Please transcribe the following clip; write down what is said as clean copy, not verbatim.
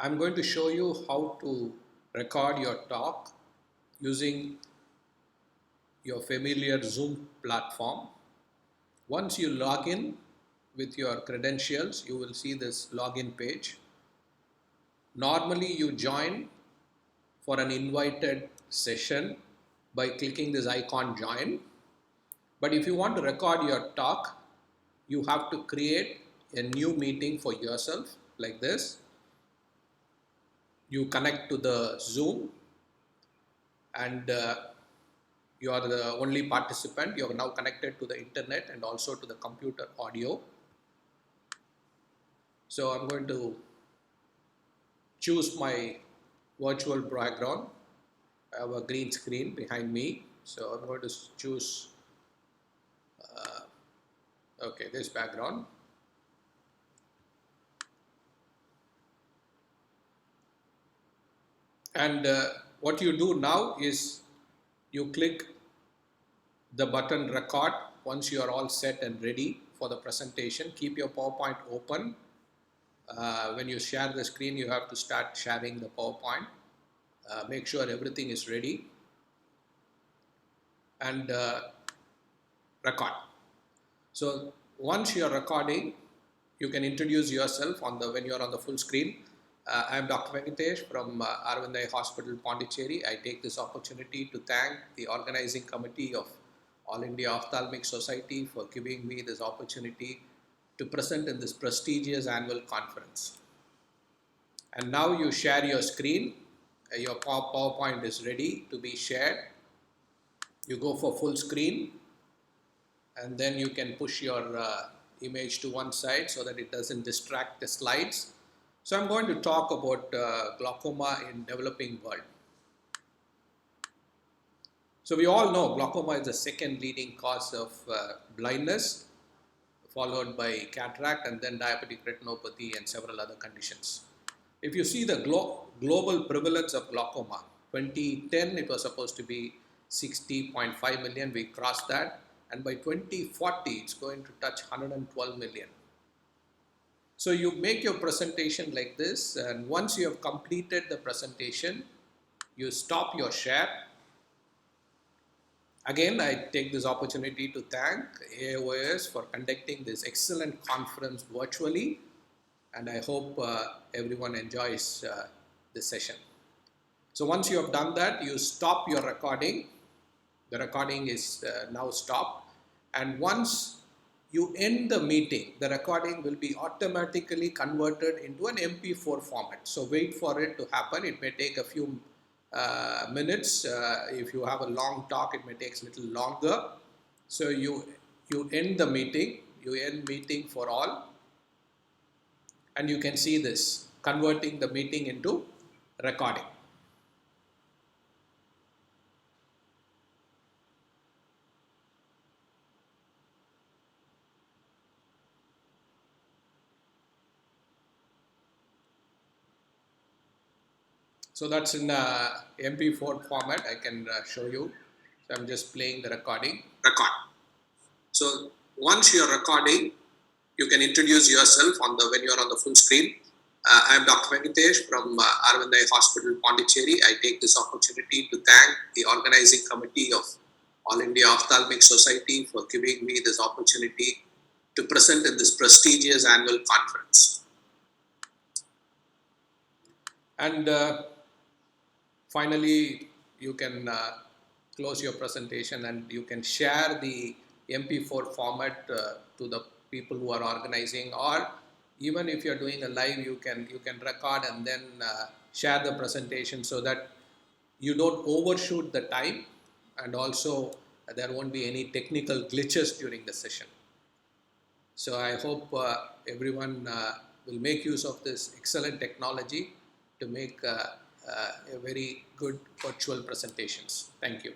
I'm going to show you how to record your talk using your familiar Zoom platform. Once you log in with your credentials, you will see this login page. Normally you join for an invited session by clicking this icon join. But if you want to record your talk, you have to create a new meeting for yourself like this. You connect to the Zoom and you are the only participant. You are now connected to the internet and also to the computer audio. So I'm going to choose my virtual background. I have a green screen behind me. So I'm going to choose this background. And what you do now is you click the button record. Once you are all set and ready for the presentation, keep your PowerPoint open. When you share the screen, you have to start sharing the PowerPoint. Make sure everything is ready and record. So once you are recording, you can introduce yourself when you are on the full screen. I am Dr. Venkatesh from Arvindai Hospital, Pondicherry. I take this opportunity to thank the organizing committee of All India Ophthalmic Society for giving me this opportunity to present in this prestigious annual conference. And now you share your screen. Your PowerPoint is ready to be shared. You go for full screen and then you can push your image to one side so that it doesn't distract the slides. So I'm going to talk about glaucoma in developing world. So we all know glaucoma is the second leading cause of blindness, followed by cataract and then diabetic retinopathy and several other conditions. If you see the global prevalence of glaucoma, 2010 it was supposed to be 60.5 million, we crossed that, and by 2040 it's going to touch 112 million. So you make your presentation like this, and once you have completed the presentation, you stop your share. Again, I take this opportunity to thank AOS for conducting this excellent conference virtually, and I hope everyone enjoys this session. So once you have done that, you stop your recording. The recording is now stopped, and once you end the meeting, the recording will be automatically converted into an MP4 format. So wait for it to happen. It may take a few minutes. If you have a long talk, it may take a little longer. So you end the meeting, you end meeting for all, and you can see this converting the meeting into recording. So that's in MP4 format. I can show you. So I'm just playing the recording. Record. So once you are recording, you can introduce yourself when you are on the full screen. I am Dr. Venkatesh from Arvindai Hospital, Pondicherry. I take this opportunity to thank the organizing committee of All India Ophthalmic Society for giving me this opportunity to present in this prestigious annual conference. And finally, you can close your presentation and you can share the MP4 format to the people who are organizing, or even if you're doing a live, you can record and then share the presentation so that you don't overshoot the time, and also there won't be any technical glitches during the session. So I hope everyone will make use of this excellent technology to make a very good virtual presentations. Thank you.